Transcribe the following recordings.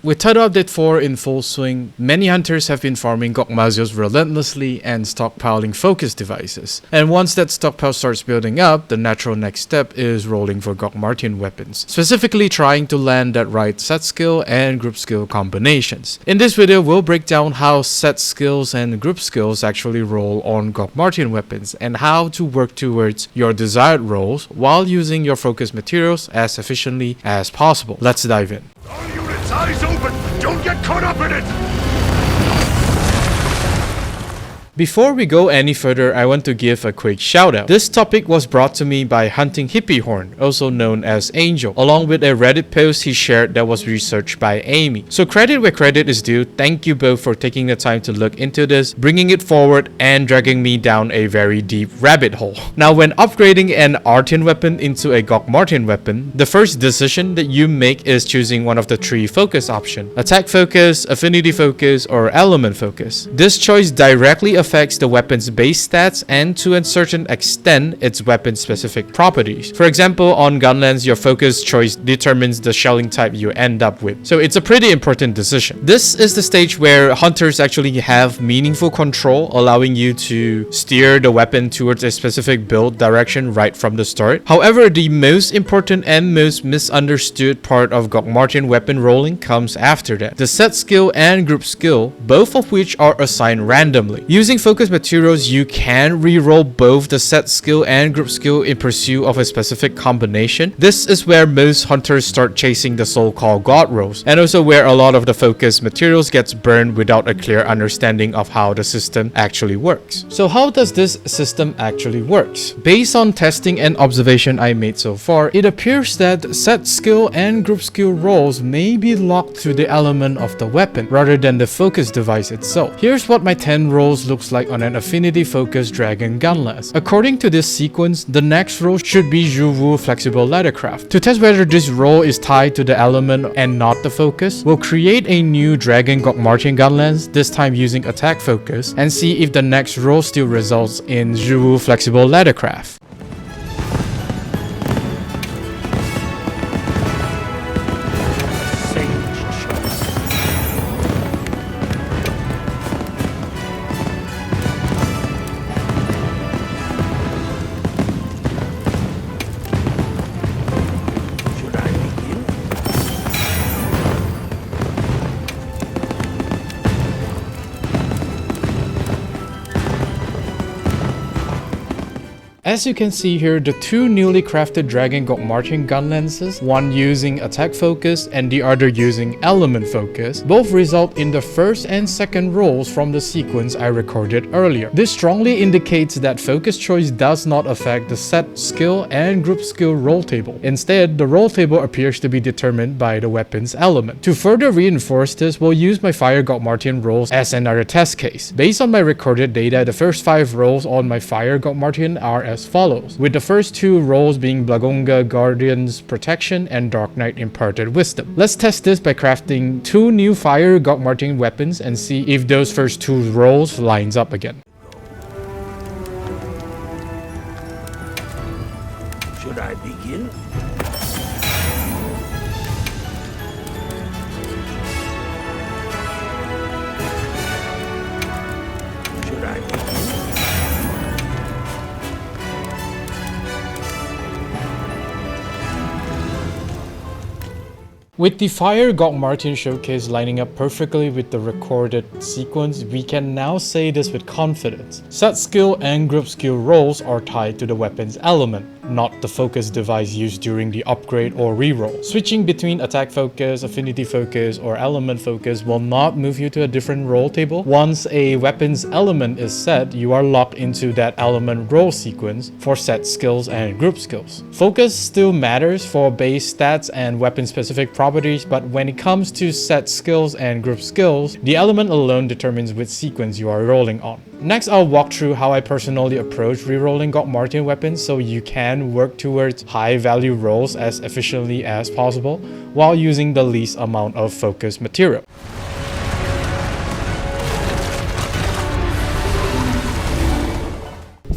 With Title Update 4 in full swing, many hunters have been farming Gogmazios relentlessly and stockpiling focus devices. And once that stockpile starts building up, the natural next step is rolling for Gogmartian weapons, specifically trying to land that right set skill and group skill combinations. In this video, we'll break down how set skills and group skills actually roll on Gogmartian weapons and how to work towards your desired rolls while using your focus materials as efficiently as possible. Let's dive in. All units, eyes open! Don't get caught up in it! Before we go any further, I want to give a quick shout out. This topic was brought to me by Hunting Hippie Horn, also known as Angel, along with a Reddit post he shared that was researched by Amy. So credit where credit is due. Thank you both for taking the time to look into this, bringing it forward, and dragging me down a very deep rabbit hole. Now, when upgrading an Artian weapon into a Gogmartian weapon, the first decision that you make is choosing one of the three focus options: attack focus, affinity focus, or element focus. This choice directly affects the weapon's base stats and, to a certain extent, its weapon specific properties. For example, on Gunlance, your focus choice determines the shelling type you end up with. So it's a pretty important decision. This is the stage where hunters actually have meaningful control, allowing you to steer the weapon towards a specific build direction right from the start. However, the most important and most misunderstood part of Gogmartian weapon rolling comes after that: the set skill and group skill, both of which are assigned randomly. Using focus materials, you can re-roll both the set skill and group skill in pursuit of a specific combination. This is where most hunters start chasing the so-called god rolls, and also where a lot of the focus materials gets burned without a clear understanding of how the system actually works. So how does this system actually works? Based on testing and observation I made so far, it appears that set skill and group skill rolls may be locked to the element of the weapon rather than the focus device itself. Here's what my 10 rolls looks like on an affinity focused dragon Gunlance. According to this sequence, the next roll should be Zhuwu flexible leathercraft. To test whether this roll is tied to the element and not the focus, we'll create a new dragon Gogmartian Gunlance, this time using attack focus, and see if the next roll still results in Zhuwu flexible leathercraft. As you can see here, the two newly crafted Dragon Gogmartian Gunlances, one using attack focus and the other using element focus, both result in the first and second rolls from the sequence I recorded earlier. This strongly indicates that focus choice does not affect the set skill and group skill roll table. Instead, the roll table appears to be determined by the weapon's element. To further reinforce this, we'll use my Fire Gogmartian rolls as another test case. Based on my recorded data, the first 5 rolls on my Fire Gogmartian are as follows, with the first 2 rolls being Blagonga Guardian's Protection and Dark Knight Imparted Wisdom. Let's test this by crafting 2 new Fire Gogmartian weapons and see if those first 2 rolls lines up again. Should I begin? Should I begin? With the Fire Gogmartian showcase lining up perfectly with the recorded sequence, we can now say this with confidence. Set skill and group skill rolls are tied to the weapon's element, not the focus device used during the upgrade or reroll. Switching between attack focus, affinity focus, or element focus will not move you to a different roll table. Once a weapon's element is set, you are locked into that element roll sequence for set skills and group skills. Focus still matters for base stats and weapon specific properties, but when it comes to set skills and group skills, the element alone determines which sequence you are rolling on. Next, I'll walk through how I personally approach rerolling Gogmartian weapons so you can work towards high value rolls as efficiently as possible while using the least amount of focus material.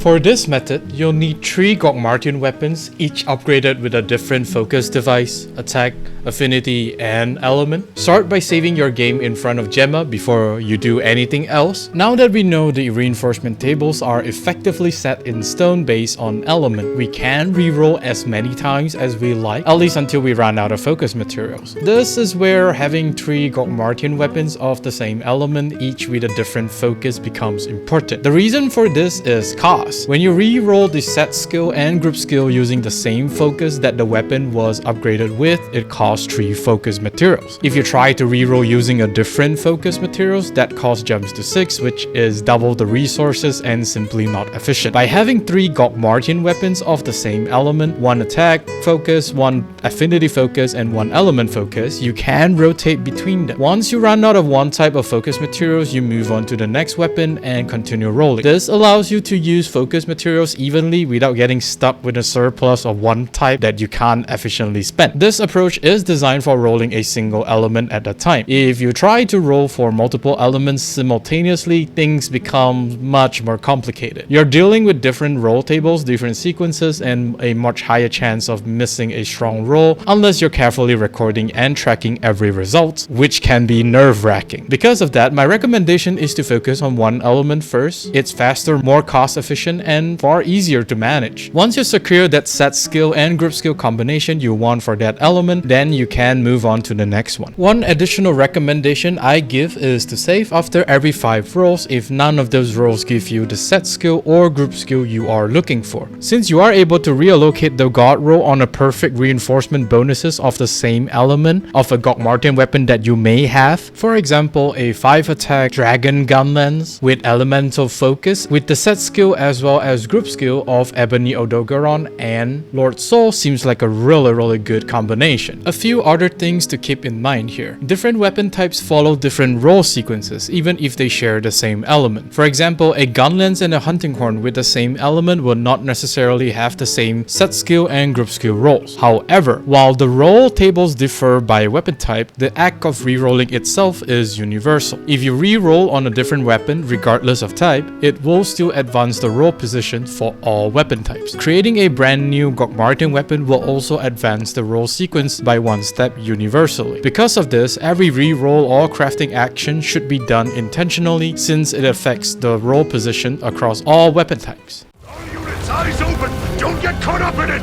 For this method, you'll need 3 Gogmartian weapons, each upgraded with a different focus device, attack, affinity, and element. Start by saving your game in front of Gemma before you do anything else. Now that we know the reinforcement tables are effectively set in stone based on element, we can reroll as many times as we like, at least until we run out of focus materials. This is where having 3 Gogmartian weapons of the same element, each with a different focus, becomes important. The reason for this is cost. When you re-roll the set skill and group skill using the same focus that the weapon was upgraded with, it costs 3 focus materials. If you try to re-roll using a different focus materials, that costs gems to 6, which is double the resources and simply not efficient. By having 3 Gogmartian weapons of the same element, 1 attack focus, 1 affinity focus, and 1 element focus, you can rotate between them. Once you run out of one type of focus materials, you move on to the next weapon and continue rolling. This allows you to use focus materials evenly without getting stuck with a surplus of one type that you can't efficiently spend. This approach is designed for rolling a single element at a time. If you try to roll for multiple elements simultaneously, things become much more complicated. You're dealing with different roll tables, different sequences, and a much higher chance of missing a strong roll unless you're carefully recording and tracking every result, which can be nerve-wracking. Because of that, my recommendation is to focus on one element first. It's faster, more cost efficient, and far easier to manage. Once you secure that set skill and group skill combination you want for that element, then you can move on to the next one. One additional recommendation I give is to save after every 5 rolls if none of those rolls give you the set skill or group skill you are looking for. Since you are able to reallocate the god roll on a perfect reinforcement bonuses of the same element of a Gogmartian weapon that you may have, for example a 5 attack dragon gunlance with elemental focus with the set skill as well as group skill of Ebony Odogaron and Lord Soul seems like a really good combination. A few other things to keep in mind here. Different weapon types follow different roll sequences even if they share the same element. For example, a gunlance and a hunting horn with the same element will not necessarily have the same set skill and group skill rolls. However, while the roll tables differ by weapon type, the act of re-rolling itself is universal. If you re-roll on a different weapon regardless of type, it will still advance the roll position for all weapon types. Creating a brand new Gogmartian weapon will also advance the roll sequence by 1 step universally. Because of this, every re-roll or crafting action should be done intentionally since it affects the roll position across all weapon types. All units, eyes open! Don't get caught up in it!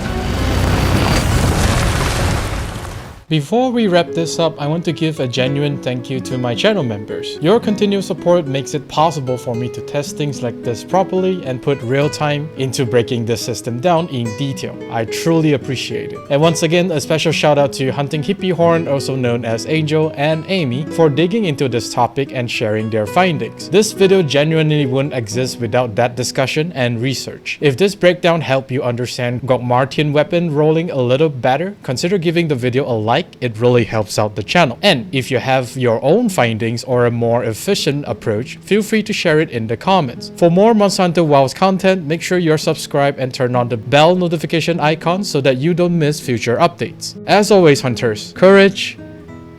Before we wrap this up, I want to give a genuine thank you to my channel members. Your continued support makes it possible for me to test things like this properly and put real time into breaking this system down in detail. I truly appreciate it. And once again, a special shout out to Hunting Hippie Horn, also known as Angel, and Amy for digging into this topic and sharing their findings. This video genuinely wouldn't exist without that discussion and research. If this breakdown helped you understand Gogmartian weapon rolling a little better, consider giving the video a like. It really helps out the channel. And if you have your own findings or a more efficient approach, feel free to share it in the comments. For more Monster Hunter Wilds content, make sure you're subscribed and turn on the bell notification icon so that you don't miss future updates. As always, hunters, courage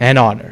and honor.